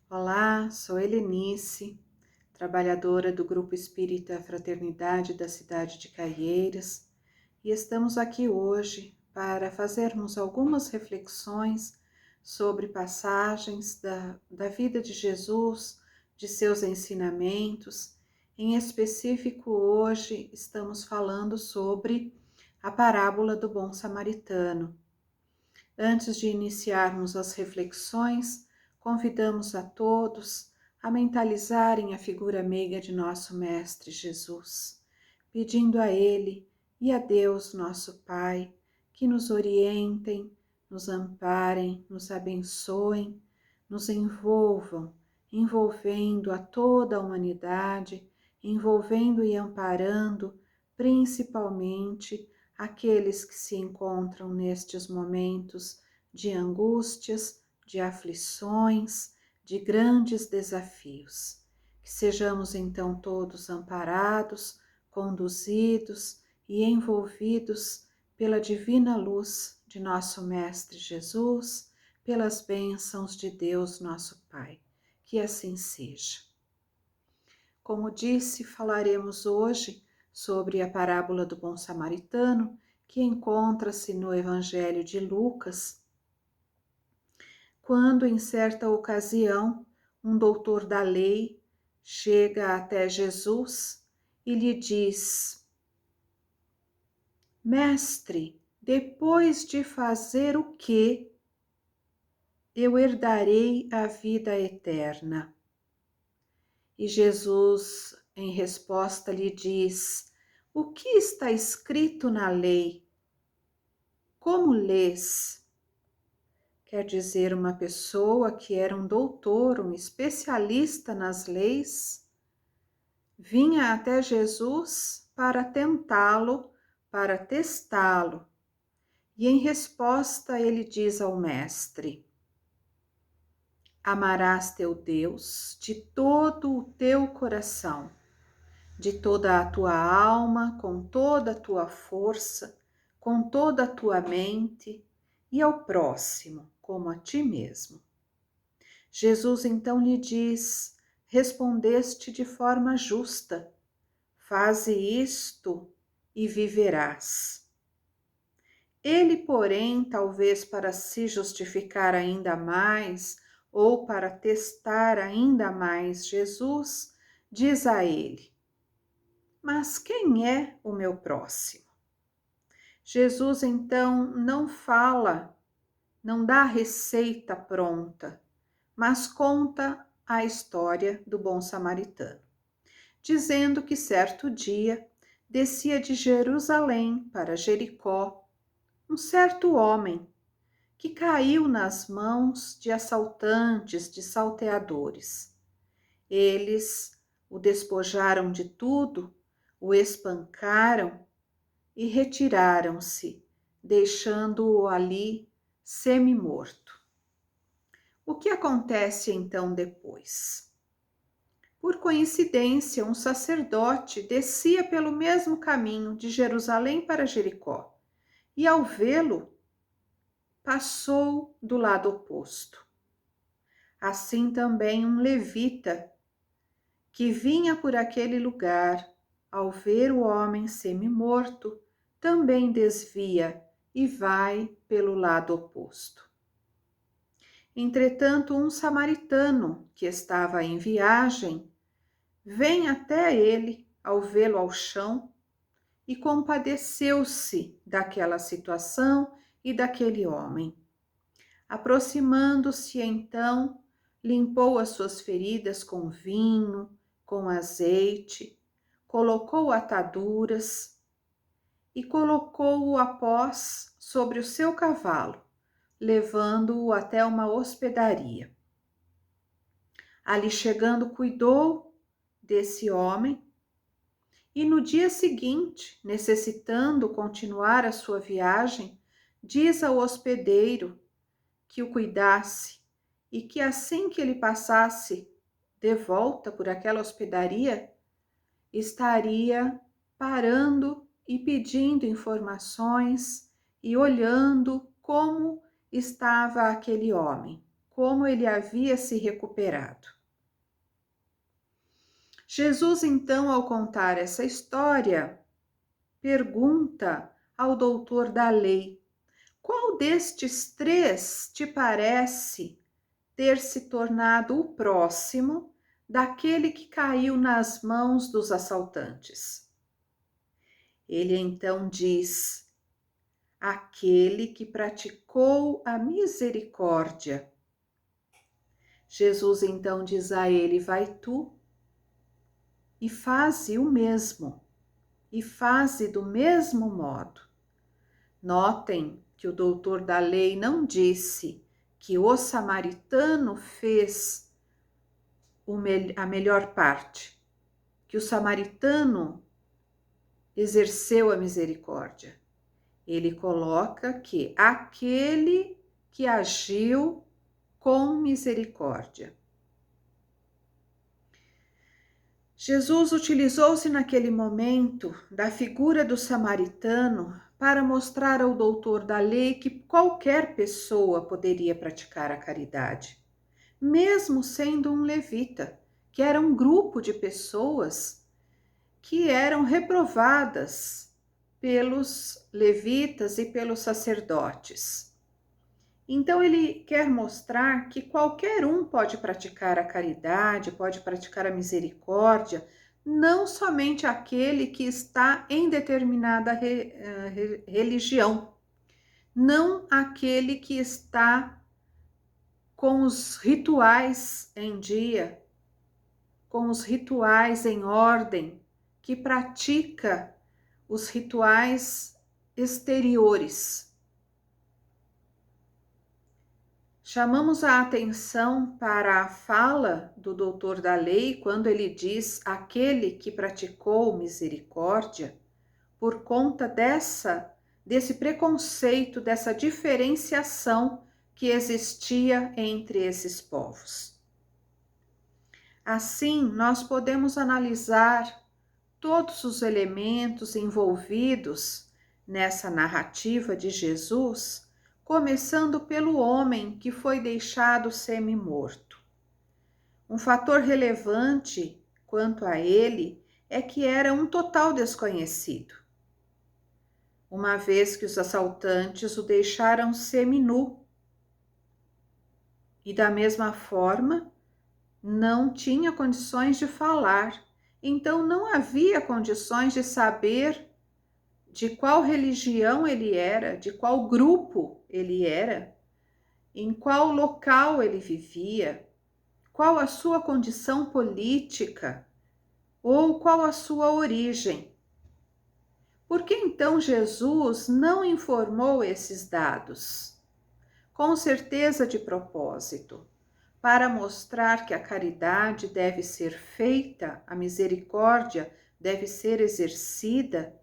Olá, sou Helenice, trabalhadora do Grupo Espírita Fraternidade da cidade de Caieiras, e estamos aqui hoje para fazermos algumas reflexões sobre passagens da vida de Jesus, de seus ensinamentos. Em específico, hoje estamos falando sobre a parábola do bom samaritano. Antes de iniciarmos as reflexões, convidamos a todos a mentalizarem a figura meiga de nosso Mestre Jesus, pedindo a Ele e a Deus, nosso Pai, que nos orientem, nos amparem, nos abençoem, nos envolvam, envolvendo a toda a humanidade, envolvendo e amparando, principalmente, aqueles que se encontram nestes momentos de angústias, de aflições, de grandes desafios. Que sejamos então todos amparados, conduzidos e envolvidos pela divina luz de nosso Mestre Jesus, pelas bênçãos de Deus nosso Pai. Que assim seja. Como disse, falaremos hoje sobre a parábola do bom samaritano, que encontra-se no Evangelho de Lucas, quando em certa ocasião um doutor da lei chega até Jesus e lhe diz: Mestre, depois de fazer o que eu herdarei a vida eterna? E Jesus, em resposta, lhe diz: O que está escrito na lei? Como lês? Quer dizer, uma pessoa que era um doutor, um especialista nas leis, vinha até Jesus para tentá-lo, para testá-lo. E em resposta ele diz ao mestre: Amarás teu Deus de todo o teu coração, de toda a tua alma, com toda a tua força, com toda a tua mente, e ao próximo como a ti mesmo. Jesus então lhe diz: respondeste de forma justa, faze isto e viverás. Ele, porém, talvez para se justificar ainda mais ou para testar ainda mais Jesus, diz a ele: Mas quem é o meu próximo? Jesus então não fala, não dá a receita pronta, mas conta a história do bom samaritano, dizendo que certo dia descia de Jerusalém para Jericó um certo homem que caiu nas mãos de assaltantes, de salteadores. Eles o despojaram de tudo, o espancaram e retiraram-se, deixando-o ali semi-morto. O que acontece então depois? Por coincidência, um sacerdote descia pelo mesmo caminho de Jerusalém para Jericó e, ao vê-lo, passou do lado oposto. Assim também um levita que vinha por aquele lugar, ao ver o homem semi-morto, também desvia e vai pelo lado oposto. Entretanto, um samaritano que estava em viagem vem até ele ao vê-lo ao chão e compadeceu-se daquela situação e daquele homem. Aproximando-se então, limpou as suas feridas com vinho, com azeite, colocou ataduras e colocou-o após sobre o seu cavalo, levando-o até uma hospedaria. Ali chegando, cuidou desse homem e no dia seguinte, necessitando continuar a sua viagem, diz ao hospedeiro que o cuidasse e que assim que ele passasse de volta por aquela hospedaria, estaria parando e pedindo informações e olhando como estava aquele homem, como ele havia se recuperado. Jesus, então, ao contar essa história, pergunta ao doutor da lei: qual destes três te parece ter se tornado o próximo daquele que caiu nas mãos dos assaltantes? Ele então diz: aquele que praticou a misericórdia. Jesus então diz a ele: vai tu e faze o mesmo, e faze do mesmo modo. Notem que o doutor da lei não disse que o samaritano fez a melhor parte, que o samaritano exerceu a misericórdia. Ele coloca que aquele que agiu com misericórdia. Jesus utilizou-se naquele momento da figura do samaritano para mostrar ao doutor da lei que qualquer pessoa poderia praticar a caridade, mesmo sendo um levita, que era um grupo de pessoas que eram reprovadas pelos levitas e pelos sacerdotes. Então ele quer mostrar que qualquer um pode praticar a caridade, pode praticar a misericórdia, não somente aquele que está em determinada religião, não aquele que está com os rituais em dia, com os rituais em ordem, que pratica os rituais exteriores. Chamamos a atenção para a fala do doutor da lei quando ele diz aquele que praticou misericórdia, por conta desse preconceito, dessa diferenciação que existia entre esses povos. Assim, nós podemos analisar todos os elementos envolvidos nessa narrativa de Jesus, começando pelo homem que foi deixado semi-morto. Um fator relevante quanto a ele é que era um total desconhecido, uma vez que os assaltantes o deixaram semi-nu. E da mesma forma, não tinha condições de falar, então não havia condições de saber de qual religião ele era, de qual grupo ele era, em qual local ele vivia, qual a sua condição política ou qual a sua origem. Por que então Jesus não informou esses dados? Com certeza de propósito, para mostrar que a caridade deve ser feita, a misericórdia deve ser exercida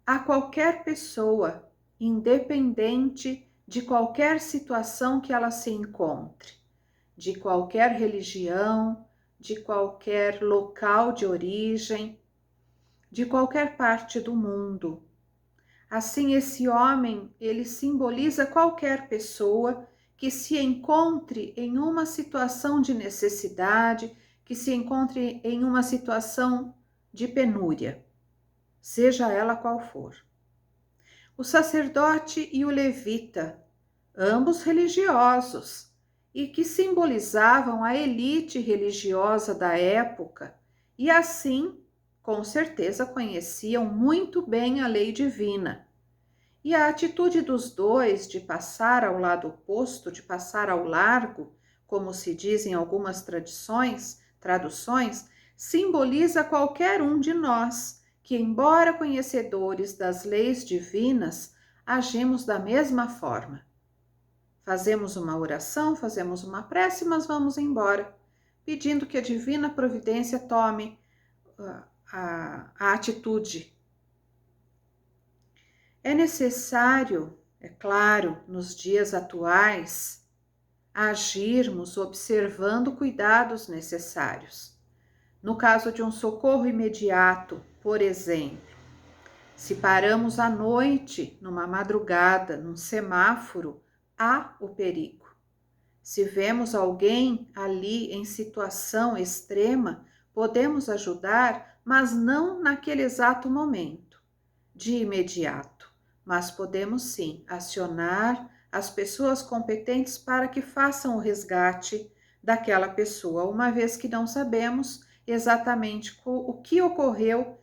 a qualquer pessoa, independente de qualquer situação que ela se encontre, de qualquer religião, de qualquer local de origem, de qualquer parte do mundo. Assim, esse homem, ele simboliza qualquer pessoa que se encontre em uma situação de necessidade, que se encontre em uma situação de penúria, seja ela qual for. O sacerdote e o levita, ambos religiosos, e que simbolizavam a elite religiosa da época, e assim, com certeza, conheciam muito bem a lei divina. E a atitude dos dois de passar ao lado oposto, de passar ao largo, como se diz em algumas traduções, simboliza qualquer um de nós, que, embora conhecedores das leis divinas, agimos da mesma forma. Fazemos uma oração, fazemos uma prece, mas vamos embora, pedindo que a divina providência tome a atitude. É necessário, é claro, nos dias atuais, agirmos observando cuidados necessários. No caso de um socorro imediato, por exemplo, se paramos à noite, numa madrugada, num semáforo, há o perigo. Se vemos alguém ali em situação extrema, podemos ajudar, mas não naquele exato momento, de imediato. Mas podemos sim acionar as pessoas competentes para que façam o resgate daquela pessoa, uma vez que não sabemos exatamente o que ocorreu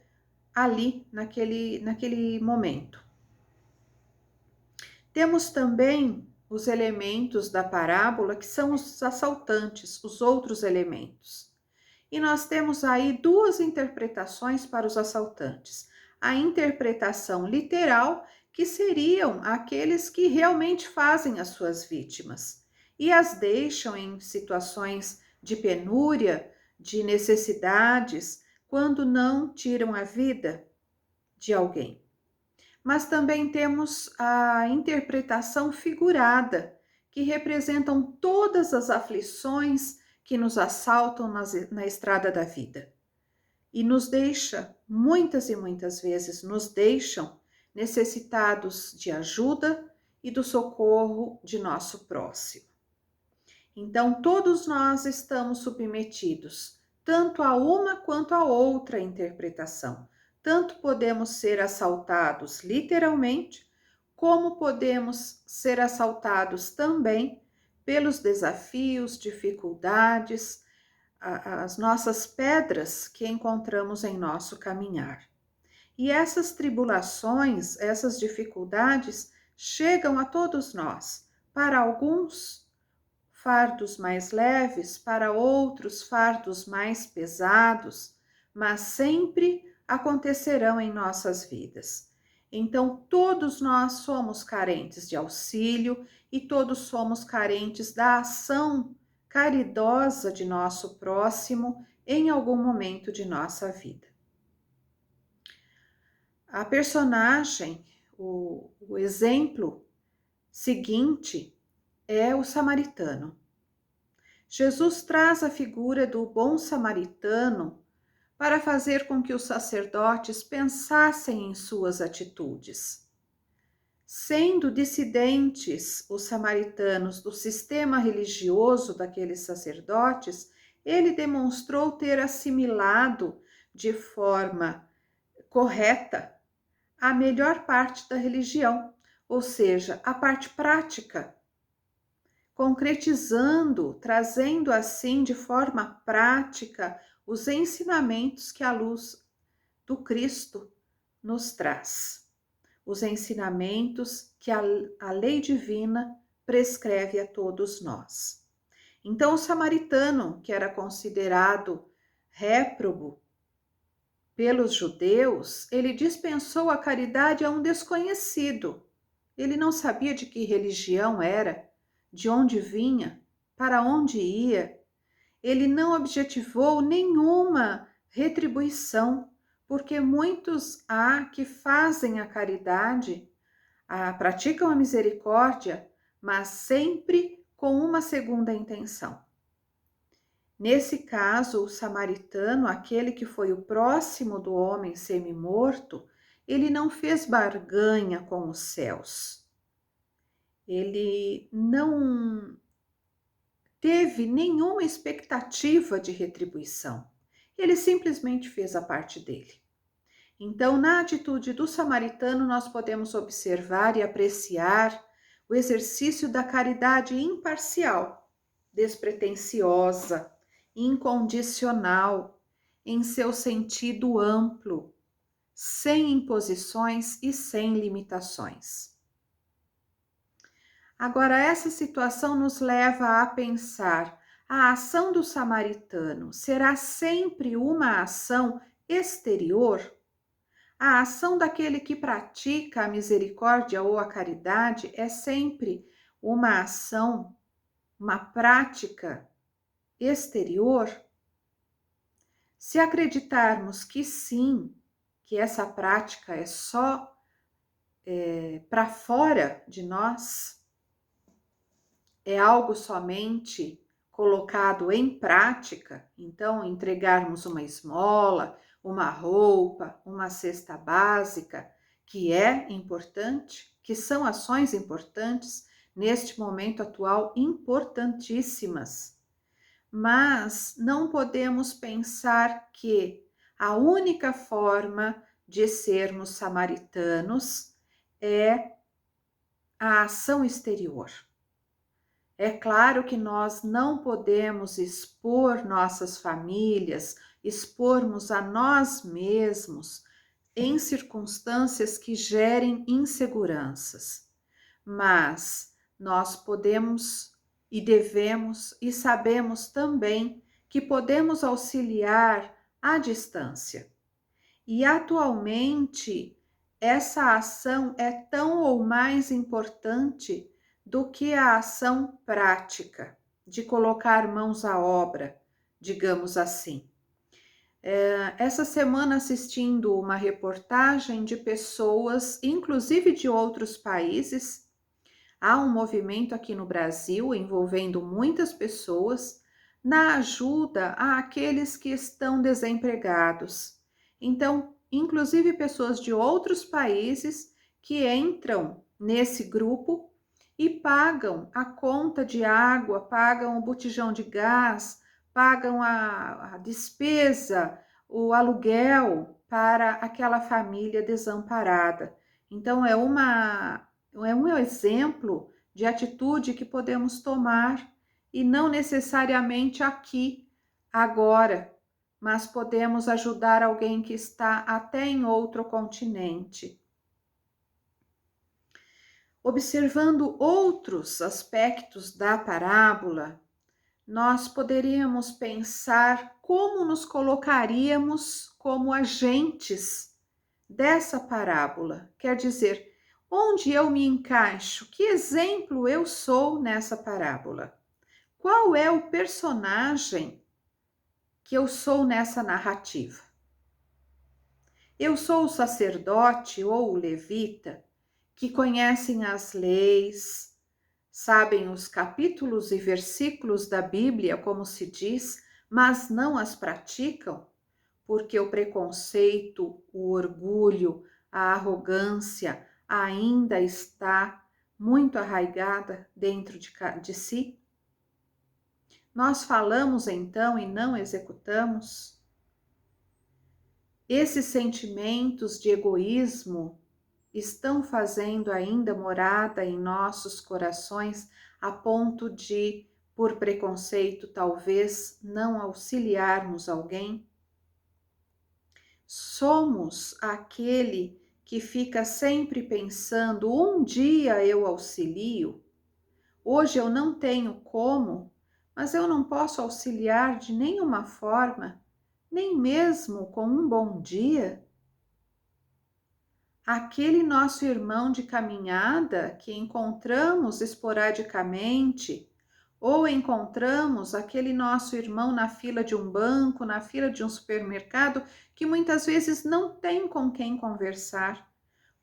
ali naquele momento. Temos também os elementos da parábola, que são os assaltantes, os outros elementos. E nós temos aí duas interpretações para os assaltantes. A interpretação literal, que seriam aqueles que realmente fazem as suas vítimas e as deixam em situações de penúria, de necessidades, quando não tiram a vida de alguém. Mas também temos a interpretação figurada, que representam todas as aflições que nos assaltam na estrada da vida. E nos deixa, muitas e muitas vezes, nos deixam necessitados de ajuda e do socorro de nosso próximo. Então, todos nós estamos submetidos, tanto a uma quanto a outra interpretação. Tanto podemos ser assaltados literalmente, como podemos ser assaltados também pelos desafios, dificuldades, as nossas pedras que encontramos em nosso caminhar. E essas tribulações, essas dificuldades chegam a todos nós. Para alguns, fardos mais leves, para outros, fardos mais pesados, mas sempre acontecerão em nossas vidas. Então, todos nós somos carentes de auxílio e todos somos carentes da ação caridosa de nosso próximo em algum momento de nossa vida. A personagem, o exemplo seguinte é o samaritano. Jesus traz a figura do bom samaritano para fazer com que os sacerdotes pensassem em suas atitudes. Sendo dissidentes os samaritanos do sistema religioso daqueles sacerdotes, ele demonstrou ter assimilado de forma correta a melhor parte da religião, ou seja, a parte prática, concretizando, trazendo assim de forma prática os ensinamentos que a luz do Cristo nos traz, os ensinamentos que a lei divina prescreve a todos nós. Então, o samaritano, que era considerado réprobo pelos judeus, ele dispensou a caridade a um desconhecido. Ele não sabia de que religião era, de onde vinha, para onde ia. Ele não objetivou nenhuma retribuição, porque muitos há que fazem a caridade, praticam a misericórdia, mas sempre com uma segunda intenção. Nesse caso, o samaritano, aquele que foi o próximo do homem semi-morto, ele não fez barganha com os céus. Ele não teve nenhuma expectativa de retribuição. Ele simplesmente fez a parte dele. Então, na atitude do samaritano, nós podemos observar e apreciar o exercício da caridade imparcial, despretensiosa, incondicional, em seu sentido amplo, sem imposições e sem limitações. Agora, essa situação nos leva a pensar: a ação do samaritano será sempre uma ação exterior? A ação daquele que pratica a misericórdia ou a caridade é sempre uma ação, uma prática exterior? Se acreditarmos que sim, que essa prática é só para fora de nós, é algo somente colocado em prática, então entregarmos uma esmola, uma roupa, uma cesta básica, que é importante, que são ações importantes, neste momento atual, importantíssimas. Mas não podemos pensar que a única forma de sermos samaritanos é a ação exterior. É claro que nós não podemos expor nossas famílias, expormos a nós mesmos em circunstâncias que gerem inseguranças, mas nós podemos e devemos e sabemos também que podemos auxiliar à distância. E atualmente essa ação é tão ou mais importante do que a ação prática, de colocar mãos à obra, digamos assim. Essa semana assistindo uma reportagem de pessoas, inclusive de outros países, há um movimento aqui no Brasil envolvendo muitas pessoas na ajuda àqueles que estão desempregados. Então, inclusive pessoas de outros países que entram nesse grupo e pagam a conta de água, pagam o botijão de gás, pagam a despesa, o aluguel para aquela família desamparada. Então, é um exemplo de atitude que podemos tomar e não necessariamente aqui, agora, mas podemos ajudar alguém que está até em outro continente. Observando outros aspectos da parábola, nós poderíamos pensar como nos colocaríamos como agentes dessa parábola. Quer dizer, onde eu me encaixo? Que exemplo eu sou nessa parábola? Qual é o personagem que eu sou nessa narrativa? Eu sou o sacerdote ou o levita que conhecem as leis, sabem os capítulos e versículos da Bíblia, como se diz, mas não as praticam, porque o preconceito, o orgulho, a arrogância ainda está muito arraigada dentro de si? Nós falamos então e não executamos? Esses sentimentos de egoísmo estão fazendo ainda morada em nossos corações a ponto de, por preconceito, talvez não auxiliarmos alguém? Somos aquele que fica sempre pensando: um dia eu auxilio, hoje eu não tenho como, mas eu não posso auxiliar de nenhuma forma, nem mesmo com um bom dia. Aquele nosso irmão de caminhada que encontramos esporadicamente, ou encontramos aquele nosso irmão na fila de um banco, na fila de um supermercado, que muitas vezes não tem com quem conversar,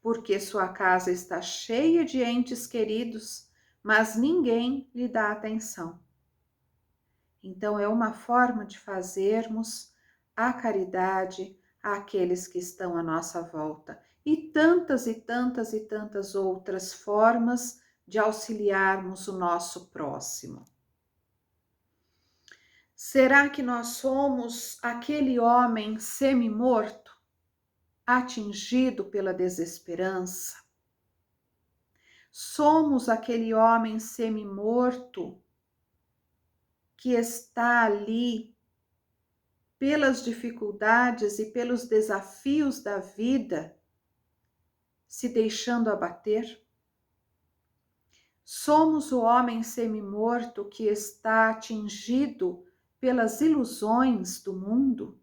porque sua casa está cheia de entes queridos, mas ninguém lhe dá atenção. Então, é uma forma de fazermos a caridade àqueles que estão à nossa volta. E tantas e tantas e tantas outras formas de auxiliarmos o nosso próximo. Será que nós somos aquele homem semi-morto, atingido pela desesperança? Somos aquele homem semi-morto que está ali pelas dificuldades e pelos desafios da vida, se deixando abater? Somos o homem semi-morto que está atingido pelas ilusões do mundo,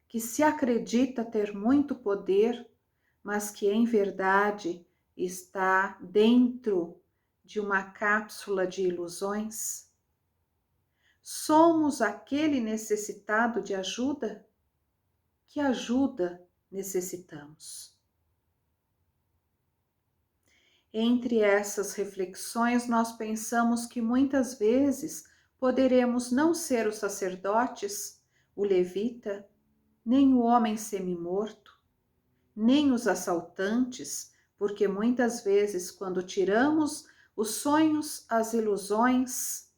que se acredita ter muito poder, mas que em verdade está dentro de uma cápsula de ilusões? Somos aquele necessitado de ajuda? Que ajuda necessitamos? Entre essas reflexões, nós pensamos que muitas vezes poderemos não ser os sacerdotes, o levita, nem o homem semi-morto, nem os assaltantes, porque muitas vezes, quando tiramos os sonhos, as ilusões,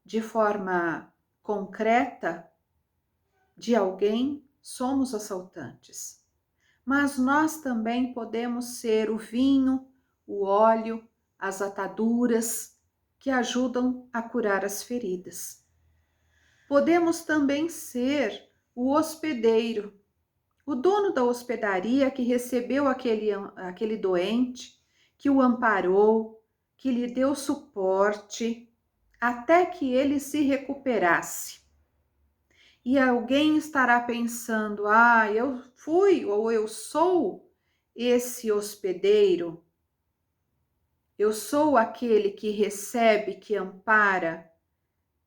de forma concreta, de alguém, somos assaltantes. Mas nós também podemos ser o vinho, o óleo, as ataduras que ajudam a curar as feridas. Podemos também ser o hospedeiro, o dono da hospedaria que recebeu aquele doente, que o amparou, que lhe deu suporte, até que ele se recuperasse. E alguém estará pensando, eu fui ou eu sou esse hospedeiro, eu sou aquele que recebe, que ampara,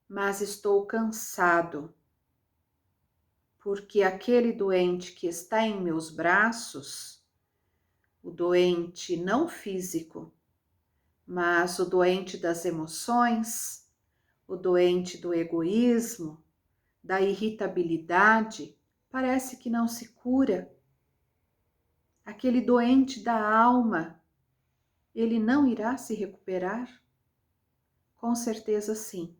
mas estou cansado, porque aquele doente que está em meus braços, o doente não físico, mas o doente das emoções, o doente do egoísmo, da irritabilidade, parece que não se cura. Aquele doente da alma, ele não irá se recuperar? Com certeza sim.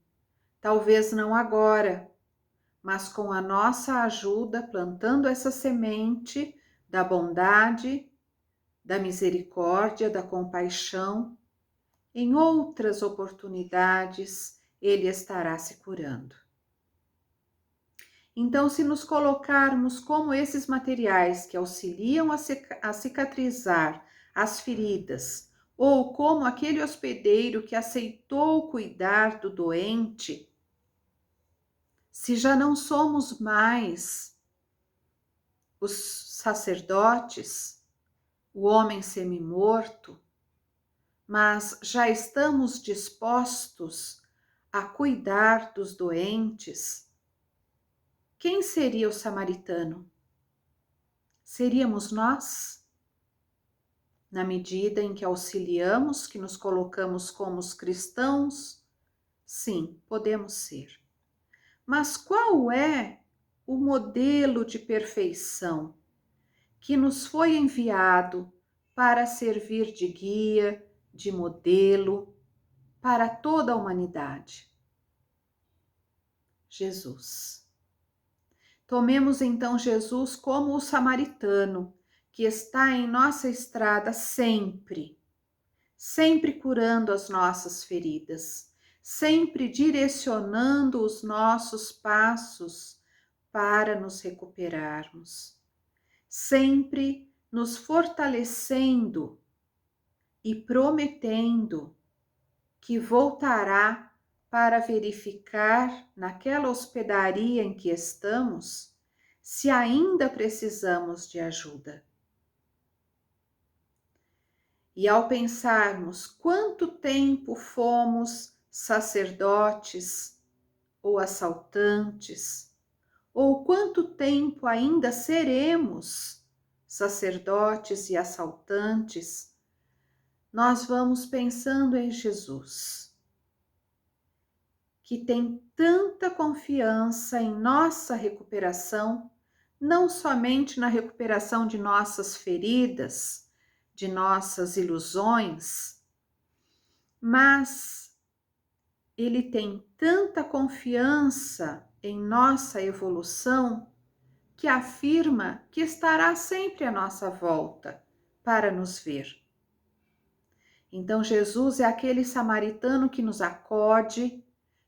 Talvez não agora, mas com a nossa ajuda, plantando essa semente da bondade, da misericórdia, da compaixão, em outras oportunidades ele estará se curando. Então, se nos colocarmos como esses materiais que auxiliam a cicatrizar as feridas, ou como aquele hospedeiro que aceitou cuidar do doente, se já não somos mais os sacerdotes, o homem semi-morto, mas já estamos dispostos a cuidar dos doentes, quem seria o samaritano? Seríamos nós? Na medida em que auxiliamos, que nos colocamos como os cristãos, sim, podemos ser. Mas qual é o modelo de perfeição que nos foi enviado para servir de guia, de modelo para toda a humanidade? Jesus. Tomemos então Jesus como o samaritano que está em nossa estrada sempre, sempre curando as nossas feridas, sempre direcionando os nossos passos para nos recuperarmos, sempre nos fortalecendo e prometendo que voltará para verificar naquela hospedaria em que estamos se ainda precisamos de ajuda. E ao pensarmos quanto tempo fomos sacerdotes ou assaltantes, ou quanto tempo ainda seremos sacerdotes e assaltantes, nós vamos pensando em Jesus, que tem tanta confiança em nossa recuperação, não somente na recuperação de nossas feridas, de nossas ilusões, mas ele tem tanta confiança em nossa evolução que afirma que estará sempre à nossa volta para nos ver. Então Jesus é aquele samaritano que nos acode,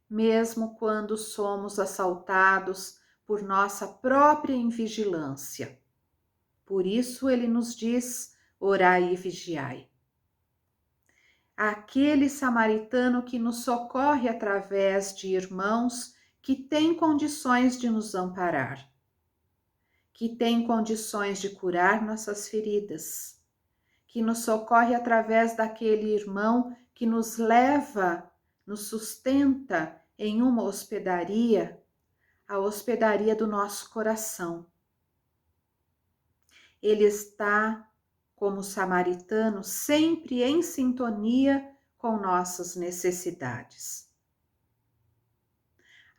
mesmo quando somos assaltados por nossa própria invigilância. Por isso ele nos diz: orai e vigiai. Aquele samaritano que nos socorre através de irmãos que têm condições de nos amparar, que têm condições de curar nossas feridas, que nos socorre através daquele irmão que nos leva, nos sustenta em uma hospedaria, a hospedaria do nosso coração. Ele está, como samaritano, sempre em sintonia com nossas necessidades.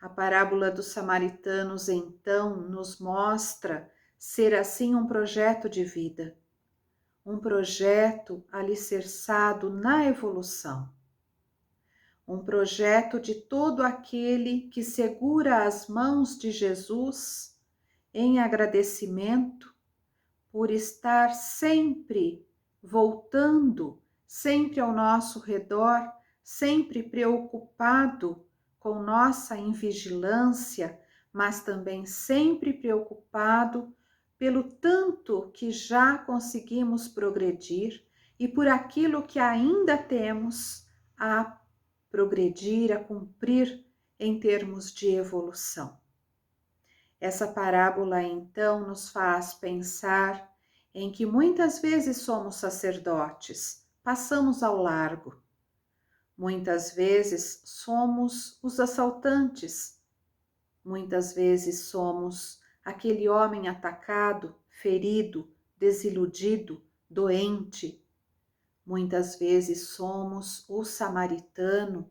A parábola dos samaritanos, então, nos mostra ser assim um projeto de vida, um projeto alicerçado na evolução, um projeto de todo aquele que segura as mãos de Jesus em agradecimento por estar sempre voltando, sempre ao nosso redor, sempre preocupado com nossa invigilância, mas também sempre preocupado pelo tanto que já conseguimos progredir e por aquilo que ainda temos a progredir, a cumprir em termos de evolução. Essa parábola, então, nos faz pensar em que muitas vezes somos sacerdotes, passamos ao largo. Muitas vezes somos os assaltantes. Muitas vezes somos aquele homem atacado, ferido, desiludido, doente. Muitas vezes somos o samaritano.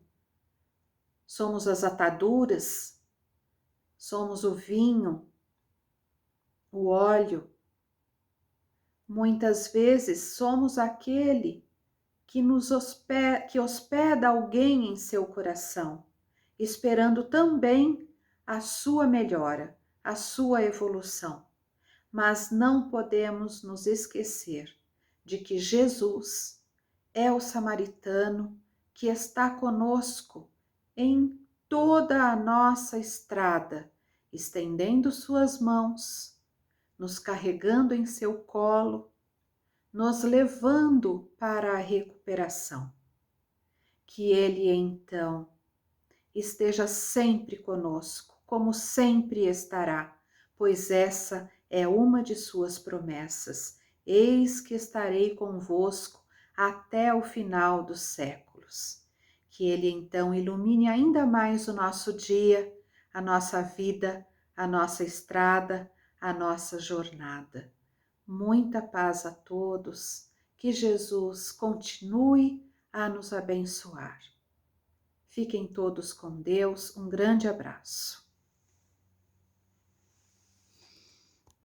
Somos as ataduras. Somos o vinho, o óleo. Muitas vezes somos aquele que hospeda alguém em seu coração, esperando também a sua melhora, a sua evolução. Mas não podemos nos esquecer de que Jesus é o samaritano que está conosco em toda a nossa estrada, estendendo suas mãos, nos carregando em seu colo, nos levando para a recuperação. Que Ele, então, esteja sempre conosco, como sempre estará, pois essa é uma de suas promessas. Eis que estarei convosco até o final dos séculos. Que Ele, então, ilumine ainda mais o nosso dia, a nossa vida, a nossa estrada, a nossa jornada. Muita paz a todos, que Jesus continue a nos abençoar. Fiquem todos com Deus, um grande abraço.